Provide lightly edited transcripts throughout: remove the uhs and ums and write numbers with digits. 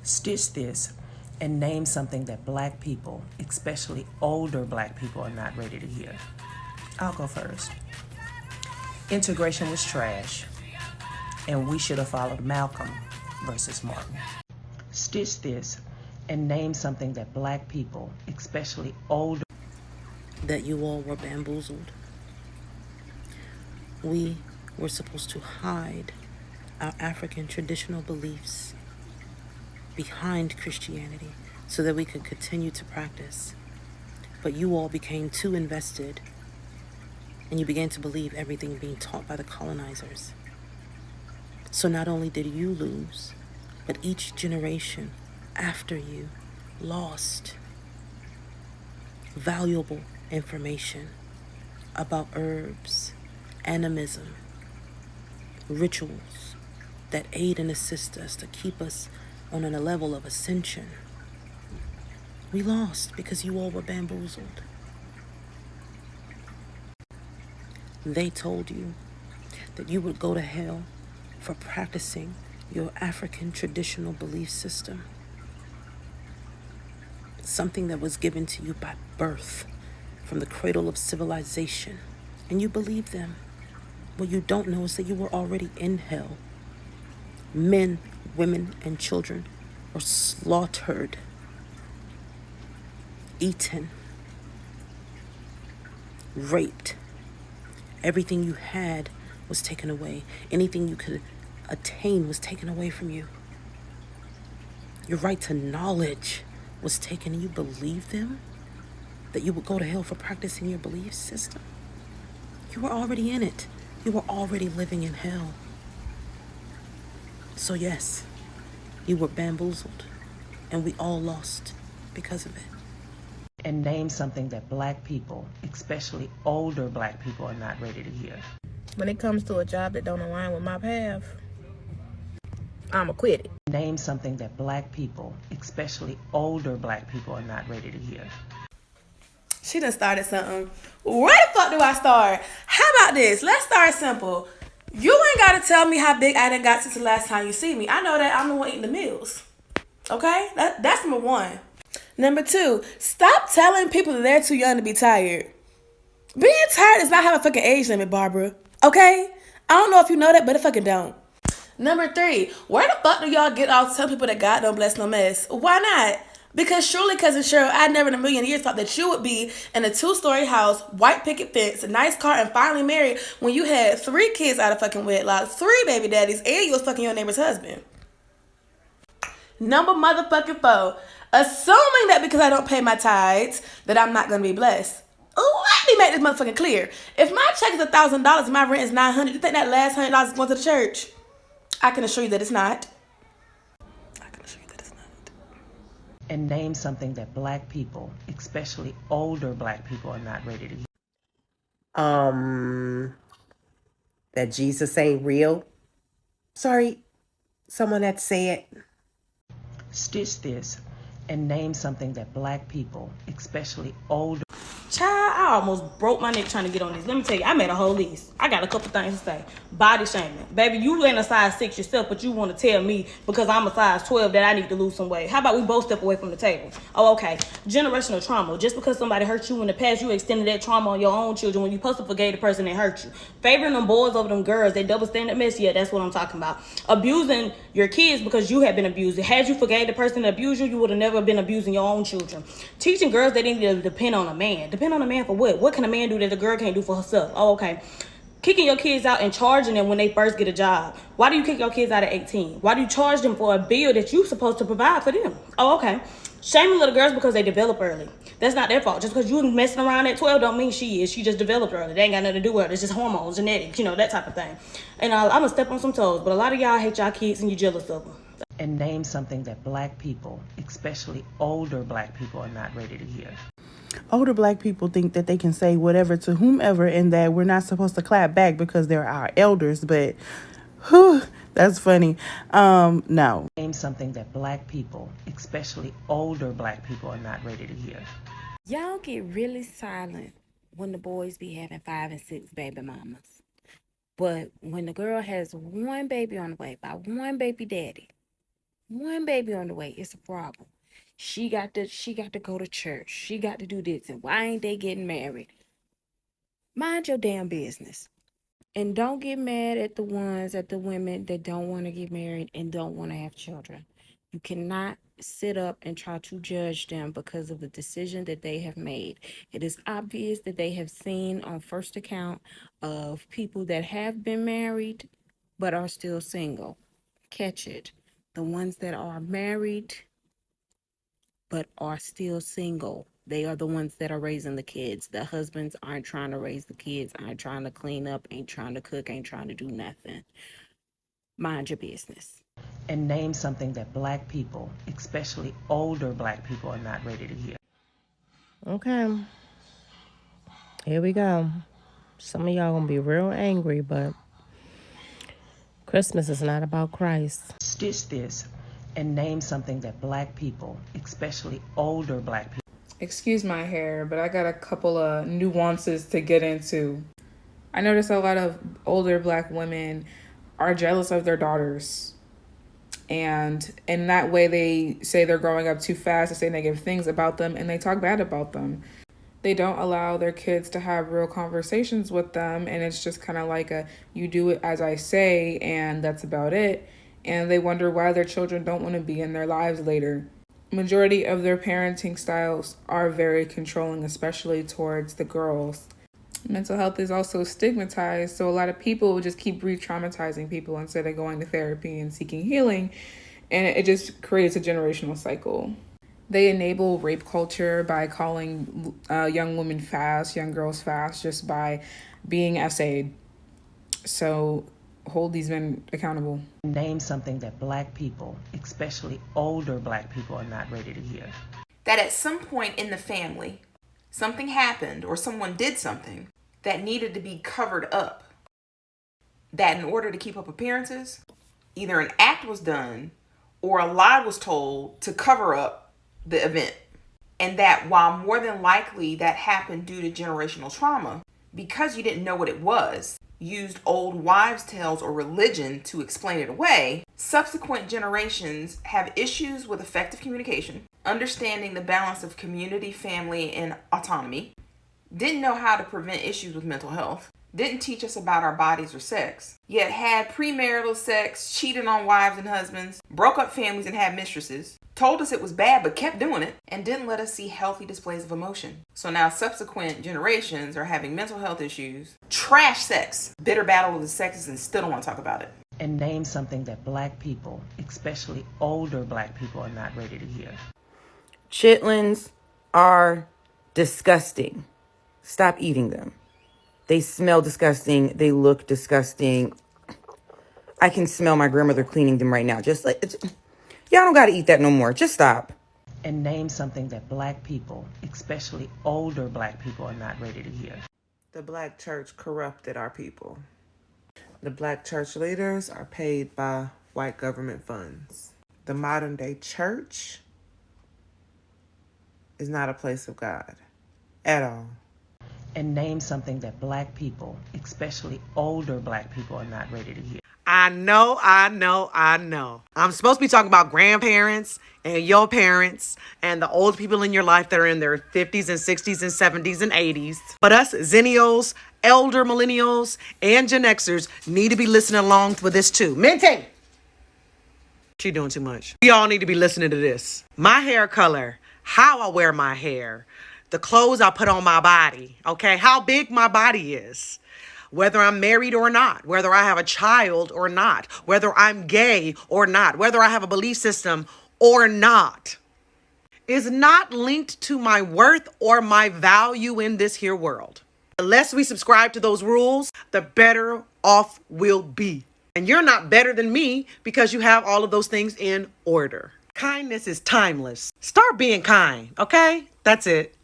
Stitch this and name something that black people, especially older black people, are not ready to hear. I'll go first. Integration was trash, and we should have followed Malcolm versus Martin. Stitch this and name something that black people, especially older, that you all were bamboozled. We were supposed to hide our African traditional beliefs behind Christianity so that we could continue to practice. But you all became too invested, and you began to believe everything being taught by the colonizers. So not only did you lose, but each generation after you lost valuable information about herbs, animism, rituals that aid and assist us to keep us on a level of ascension. We lost because you all were bamboozled. They told you that you would go to hell for practicing your African traditional belief system. Something that was given to you by birth from the cradle of civilization. And you believe them. What you don't know is that you were already in hell. Men, women, and children were slaughtered, eaten, raped. Everything you had was taken away. Anything you could attain was taken away from you. Your right to knowledge was taken, and you believed them? That you would go to hell for practicing your belief system? You were already in it. You were already living in hell. So yes, you were bamboozled, and we all lost because of it. And name something that black people, especially older black people, are not ready to hear. When it comes to a job that don't align with my path, I'ma quit it. Name something that black people, especially older black people, are not ready to hear. She done started something. Where the fuck do I start? How about this? Let's start simple. You ain't gotta tell me how big I done got since the last time you see me. I know that I'm the one eating the meals. Okay? That's number one. Number two, stop telling people that they're too young to be tired. Being tired does not have a fucking age limit, Barbara. Okay? I don't know if you know that, but it fucking don't. Number three, where the fuck do y'all get off telling people that God don't bless no mess? Why not? Because surely, Cousin Cheryl, I never in a million years thought that you would be in a 2-story house, white picket fence, a nice car, and finally married when you had 3 kids out of fucking wedlock, 3 baby daddies, and you was fucking your neighbor's husband. Number motherfucking 4, assuming that because I don't pay my tithes, that I'm not gonna be blessed. Let me make this motherfucking clear. If my check is $1,000 and my rent is $900, you think that last $100 is going to the church? I can assure you that it's not. And name something that black people, especially older black people, are not ready to hear. That Jesus ain't real. Sorry, someone that said. Stitch this and name something that black people, especially older. Child, I almost broke my neck trying to get on this. Let me tell you, I made a whole list. I got a couple things to say. Body shaming. Baby, you ain't a size 6 yourself, but you want to tell me because I'm a size 12 that I need to lose some weight. How about we both step away from the table? Oh, okay. Generational trauma. Just because somebody hurt you in the past, you extended that trauma on your own children when you supposed to forgave the person that hurt you. Favoring them boys over them girls, they double standard mess. Yeah, that's what I'm talking about. Abusing your kids because you have been abused. Had you forgave the person that abused you, you would have never been abusing your own children. Teaching girls they need to depend on a man. Depend on a man for what? What can a man do that a girl can't do for herself? Oh, okay. Kicking your kids out and charging them when they first get a job. Why do you kick your kids out at 18? Why do you charge them for a bill that you're supposed to provide for them? Oh, okay. Shaming little girls because they develop early. That's not their fault. Just because you messing around at 12 don't mean she is. She just developed early. They ain't got nothing to do with it. It's just hormones, genetics, that type of thing. And I'm going to step on some toes, but a lot of y'all hate y'all kids and you're jealous of them. And name something that black people, especially older black people, are not ready to hear. Older black people think that they can say whatever to whomever and that we're not supposed to clap back because they're our elders, but whew, that's funny. No. Name something that black people, especially older black people, are not ready to hear. Y'all get really silent when the boys be having 5 and 6 baby mamas. But when the girl has one baby on the way by one baby daddy, One baby on the way, it's a problem. She got to go to church. She got to do this. And why ain't they getting married? Mind your damn business. And don't get mad at the women that don't want to get married and don't want to have children. You cannot sit up and try to judge them because of the decision that they have made. It is obvious that they have seen on first account of people that have been married but are still single. Catch it. The ones that are married but are still single, they are the ones that are raising the kids. The husbands aren't trying to raise the kids, aren't trying to clean up, ain't trying to cook, ain't trying to do nothing. Mind your business. And name something that black people, especially older black people, are not ready to hear. Okay, here we go. Some of y'all gonna be real angry, but Christmas is not about Christ. Stitch this and name something that black people, especially older black people. Excuse my hair, but I got a couple of nuances to get into. I notice a lot of older black women are jealous of their daughters. And in that way, they say they're growing up too fast, they say negative things about them, and they talk bad about them. They don't allow their kids to have real conversations with them, and it's just kind of like you do it as I say, and that's about it. And they wonder why their children don't want to be in their lives later. Majority of their parenting styles are very controlling, especially towards the girls. Mental health is also stigmatized, so a lot of people just keep re-traumatizing people instead of going to therapy and seeking healing, and it just creates a generational cycle. They enable rape culture by calling young women fast, young girls fast, just by being essayed. So hold these men accountable. Name something that black people, especially older black people, are not ready to hear. That at some point in the family, something happened or someone did something that needed to be covered up. That in order to keep up appearances, either an act was done or a lie was told to cover up the event. And that while more than likely that happened due to generational trauma, because you didn't know what it was, used old wives' tales or religion to explain it away, subsequent generations have issues with effective communication, understanding the balance of community, family, and autonomy, didn't know how to prevent issues with mental health, didn't teach us about our bodies or sex, yet had premarital sex, cheated on wives and husbands, broke up families and had mistresses, told us it was bad but kept doing it, and didn't let us see healthy displays of emotion. So now subsequent generations are having mental health issues, trash sex, bitter battle of the sexes, and still don't want to talk about it. And name something that black people, especially older black people, are not ready to hear. Chitlins are disgusting. Stop eating them. They smell disgusting. They look disgusting. I can smell my grandmother cleaning them right now. Just like, y'all don't got to eat that no more. Just stop. And name something that black people, especially older black people, are not ready to hear. The black church corrupted our people. The black church leaders are paid by white government funds. The modern day church is not a place of God at all. And name something that black people, especially older black people, are not ready to hear. I know. I'm supposed to be talking about grandparents and your parents and the old people in your life that are in their 50s and 60s and 70s and 80s. But us Zennials, elder millennials, and Gen Xers need to be listening along with this too. Minty! She doing too much. We all need to be listening to this. My hair color, how I wear my hair, the clothes I put on my body, okay? How big my body is. Whether I'm married or not, whether I have a child or not, whether I'm gay or not, whether I have a belief system or not, is not linked to my worth or my value in this here world. The less we subscribe to those rules, the better off we'll be. And you're not better than me because you have all of those things in order. Kindness is timeless. Start being kind, okay? That's it.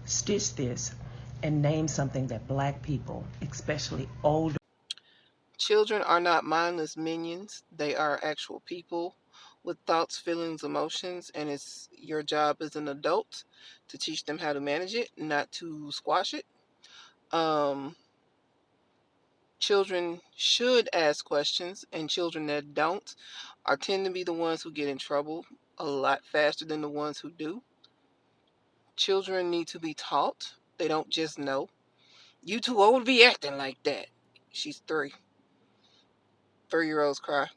Stitch this and name something that black people, especially older. Children are not mindless minions. They are actual people with thoughts, feelings, emotions, and it's your job as an adult to teach them how to manage it, not to squash it. Children should ask questions, and children that don't tend to be the ones who get in trouble a lot faster than the ones who do. Children need to be taught. They don't just know. You too old to be acting like that. She's 3. 3-year-olds cry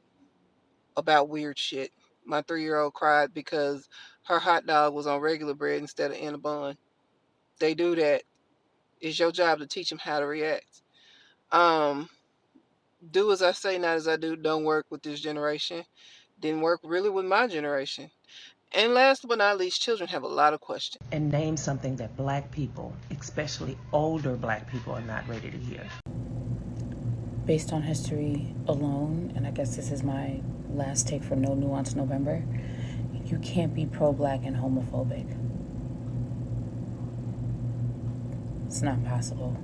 about weird shit. My 3-year-old cried because her hot dog was on regular bread instead of in a bun. They do that. It's your job to teach them how to react. Do as I say, not as I do. Don't work with this generation. Didn't work really with my generation. And last but not least, children have a lot of questions. And name something that black people, especially older black people, are not ready to hear. Based on history alone, and I guess this is my last take for No Nuance November, you can't be pro-black and homophobic. It's not possible.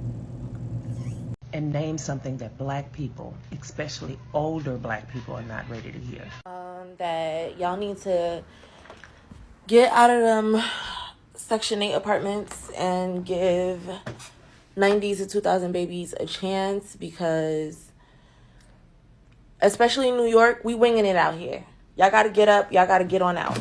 And name something that black people, especially older black people, are not ready to hear. That y'all need to get out of them Section 8 apartments and give 90s to 2000 babies a chance, because especially in New York, we winging it out here. Y'all got to get up. Y'all got to get on out.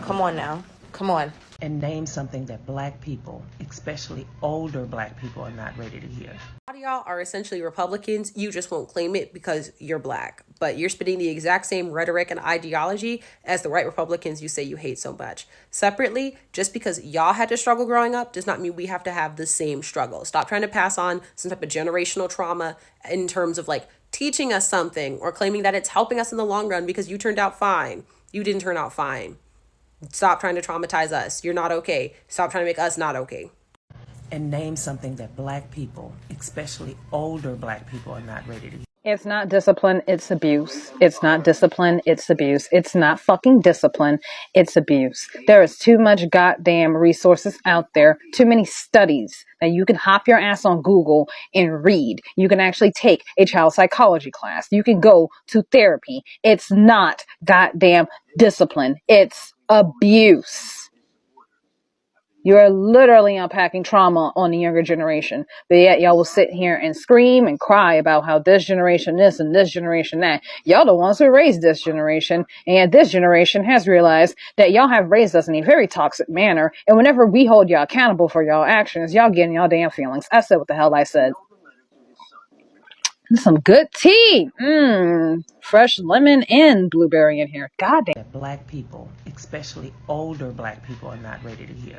Come on now. Come on. And name something that black people, especially older black people, are not ready to hear. A lot of y'all are essentially Republicans. You just won't claim it because you're black. But you're spitting the exact same rhetoric and ideology as the white Republicans you say you hate so much. Separately, just because y'all had to struggle growing up does not mean we have to have the same struggle. Stop trying to pass on some type of generational trauma in terms of like teaching us something or claiming that it's helping us in the long run because you turned out fine. You didn't turn out fine. Stop trying to traumatize us. You're not okay. Stop trying to make us not okay. And name something that black people, especially older black people, are not ready to hear. It's not discipline, it's abuse. It's not discipline, it's abuse. It's not fucking discipline, it's abuse. There is too much goddamn resources out there, too many studies that you can hop your ass on Google and read. You can actually take a child psychology class. You can go to therapy. It's not goddamn discipline, it's abuse. You are literally unpacking trauma on the younger generation. But yet y'all will sit here and scream and cry about how this generation this and this generation that. Y'all the ones who raised this generation. And this generation has realized that y'all have raised us in a very toxic manner. And whenever we hold y'all accountable for y'all actions, y'all get in y'all damn feelings. I said what the hell I said. Some good tea. Fresh lemon and blueberry in here. God damn. That black people, especially older black people, are not ready to hear.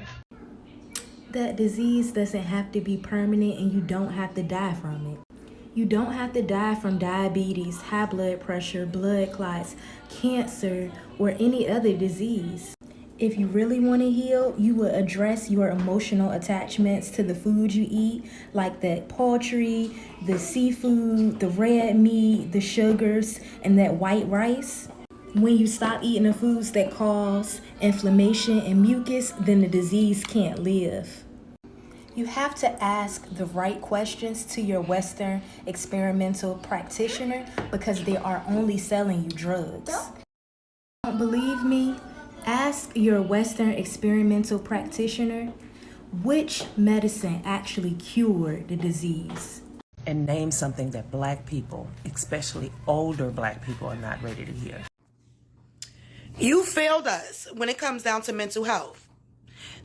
That disease doesn't have to be permanent and you don't have to die from it. You don't have to die from diabetes, high blood pressure, blood clots, cancer, or any other disease. If you really want to heal, you will address your emotional attachments to the food you eat, like that poultry, the seafood, the red meat, the sugars, and that white rice. When you stop eating the foods that cause inflammation and mucus, then the disease can't live. You have to ask the right questions to your Western experimental practitioner because they are only selling you drugs. Don't believe me? Ask your Western experimental practitioner which medicine actually cured the disease. And name something that black people, especially older black people, are not ready to hear. You failed us when it comes down to mental health.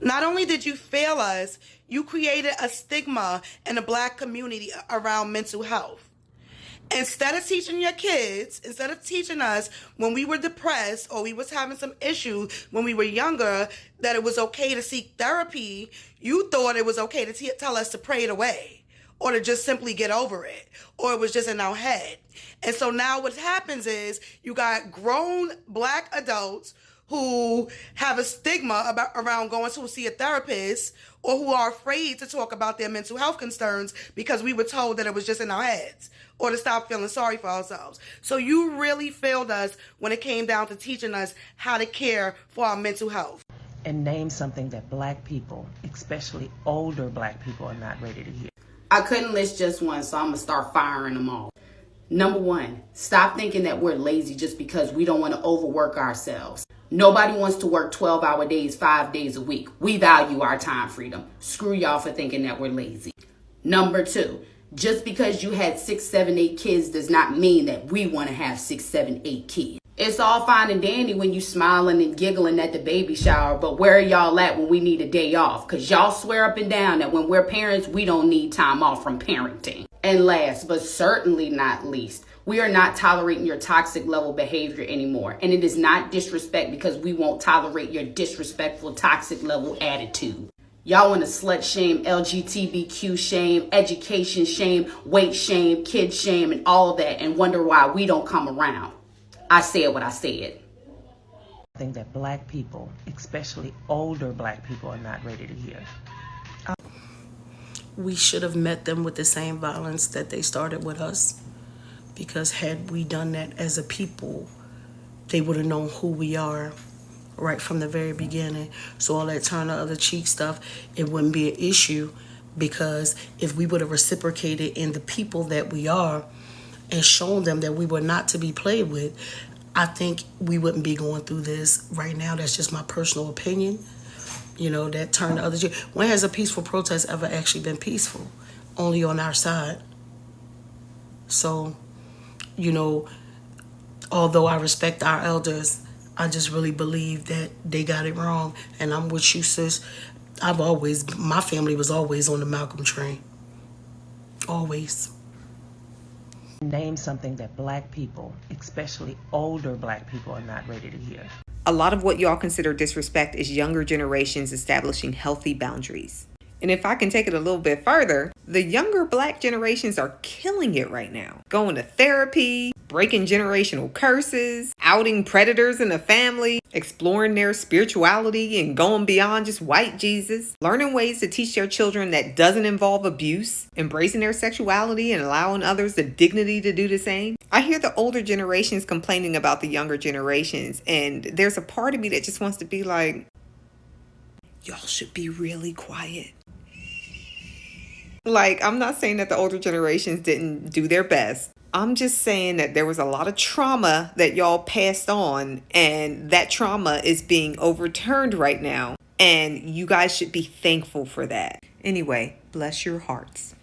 Not only did you fail us, you created a stigma in the black community around mental health. Instead of teaching your kids, instead of teaching us when we were depressed or we was having some issues when we were younger, that it was okay to seek therapy, you thought it was okay to tell us to pray it away or to just simply get over it, or it was just in our head. And so now what happens is you got grown black adults who have a stigma around going to see a therapist or who are afraid to talk about their mental health concerns because we were told that it was just in our heads or to stop feeling sorry for ourselves. So you really failed us when it came down to teaching us how to care for our mental health. And name something that black people, especially older black people, are not ready to hear. I couldn't list just one, so I'm going to start firing them all. Number one, stop thinking that we're lazy just because we don't want to overwork ourselves. Nobody wants to work 12-hour days, 5 days a week. We value our time freedom. Screw y'all for thinking that we're lazy. Number two, Just because you had 6, 7, 8 kids does not mean that we want to have 6, 7, 8 kids. It's all fine and dandy when you smiling and giggling at the baby shower, but where are y'all at when we need a day off? Because y'all swear up and down that when we're parents, we don't need time off from parenting. And last, but certainly not least, we are not tolerating your toxic level behavior anymore. And it is not disrespect because we won't tolerate your disrespectful toxic level attitude. Y'all want to slut shame, LGBTQ shame, education shame, weight shame, kid shame, and all that, and wonder why we don't come around. I said what I said. I think that black people, especially older black people, are not ready to hear. We should have met them with the same violence that they started with us. Because had we done that as a people, they would have known who we are right from the very beginning. So all that turn the other cheek stuff, it wouldn't be an issue, because if we would have reciprocated in the people that we are and shown them that we were not to be played with, I think we wouldn't be going through this right now. That's just my personal opinion. You know, that turn the other cheek. When has a peaceful protest ever actually been peaceful? Only on our side. So, you know, although I respect our elders, I just really believe that they got it wrong. And I'm with you, sis. My family was always on the Malcolm train. Always. Name something that black people, especially older black people, are not ready to hear. A lot of what y'all consider disrespect is younger generations establishing healthy boundaries. And if I can take it a little bit further, the younger black generations are killing it right now. Going to therapy, breaking generational curses, outing predators in the family, exploring their spirituality and going beyond just white Jesus, learning ways to teach their children that doesn't involve abuse, embracing their sexuality and allowing others the dignity to do the same. I hear the older generations complaining about the younger generations, and there's a part of me that just wants to be like, y'all should be really quiet. Like, I'm not saying that the older generations didn't do their best. I'm just saying that there was a lot of trauma that y'all passed on, and that trauma is being overturned right now. And you guys should be thankful for that. Anyway, bless your hearts.